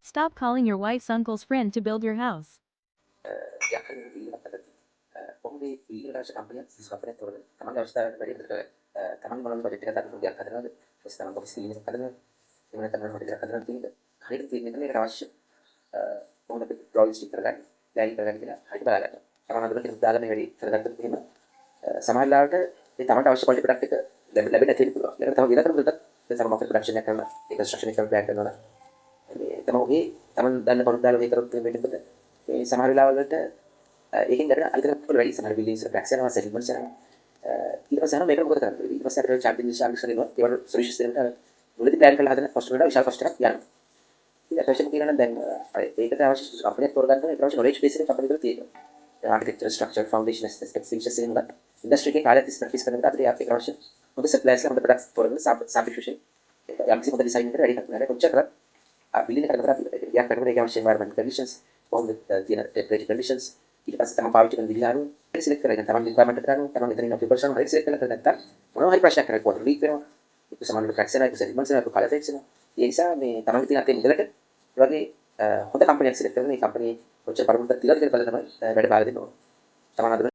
Stop calling your wife's uncle's friend to build your house. යකන් ඉල්ලකට කොහොමද ඊළඟ company සිස්කම්පැනි තෝරන තමන්ගේ අවස්ථාවට වැඩි විතර තමන් මොනවද බජට් එක ගන්න දෙයක් හදනවද ඊට තමන් ඔෆිස් කීයක් හදනවද එහෙම නැත්නම් හොටෙල් එකක් හදනවද කියන එක හරියට තීරණය කරලා ඒකට අවශ්‍ය කොහොමද ප්‍රොජෙක්ට් කරගන්න ප්ලෑන් කරගන්න කියලා හරියට බලාගන්න තමන් අඳුරට ඒක දාගන්න වැඩි කරගත්තොත් එහෙම සමහර ලාවට මේ තමන්ට අවශ්‍ය ක්වොලිටි ප්‍රොඩක්ට් එක ලැබෙන්නේ නැති වෙන්න පුළුවන් ඒකට තමයි විතර කරමුද ඒ තමයි මාකට් ප්‍රොඩක්ෂන් එක කරන ඒක ස්ට්‍රක්චර් එක ප්ලෑන් කරනවා මේ තමයි තමන් දන්න පොඩ්ඩක් දාලා මේ කරොත් වෙන්නේ මේ සමහර වෙලාවලට ඒකෙන් ගන්න අනිත් එක වැඩි සමහර බිල්ඩින්ග්ස් ක්‍රැක්ස් යනවා සෙටල්මන්ට්ස් යනවා ඊට පස්සේ යනවා මේක මොකද කරන්නේ ඊට පස්සේ අපිට චාර්ජින් ඉන්ස්ටාලේෂන් කරනවා ඒවට සොලියුෂන්ස් දෙන්න මුලදී ප්ලෑන් කරලා හදන කොස්ට් වලට විශාල කොස්ට් එකක් යනවා ඊට පස්සේ කියනවා දැන් ඒකට අවශ්‍ය අපිට තෝරගන්න ඒකට අවශ්‍ය නොලෙජ් බේස් එකක් අපිට විතර තියෙනවා ආර්කිටෙක්චර් ස්ට්‍රක්චර් ෆවුන්ඩේෂන් ස්පෙસિෆිකේෂන්ස් එහෙම ඉන්ඩස්ට්‍රි එකේ කාර්යයක් ප්‍රැක්ටිස් කරනකොට අපිට අපේ අවශ්‍ය මොකද සප්ලයිස්ලා හොඳ ප්‍රොඩක්ට්ස් තෝරගෙන සබ්ස්ටිටියුෂන් යම් කිසි හොඳ ඩිසයින් එකකට රෙඩි කරනවා කොච්චර කරත් බිල්ඩින් එකකට කරලා යක් කරනකොට ඒක අවශ්‍ය එන්වයරන්මන්ට් කන්ඩිෂන්ස් කොහොමද තියෙන ටෙම්පරේචර් කන්ඩිෂන්ස් ඊට පස්සේ තමයි පාවිච්චි කරන විදිහ අනුව සිලෙක්ට් කරගෙන තමයි රික්වයර්මන්ට් එක ගන්නවා තමයි එතනින් අපි පර්සනල් හරි සිලෙක්ට් කරලා නැත්තම් මොනවා හරි ප්‍රශ්නයක් කරලා කොහොමද ලීක් වෙනවා ඒක සමාන ක්‍රැක්ස් වෙනවා ඒක සෙටල්මන්ට්ස් වෙනවා ඒක කලර් ෆෙක්ස් වෙනවා ඒ නිසා මේ තමයි තියෙන අතේ මුදලට ඒ වගේ හොඳ කම්පැනියක් සිලෙක්ට් කරගෙන මේ කම්පැනි කොච්චර පරිමුණක් තියලාද කියලා බලලා තමයි වැඩ බාර දෙන්න ඕනේ. තමන් අද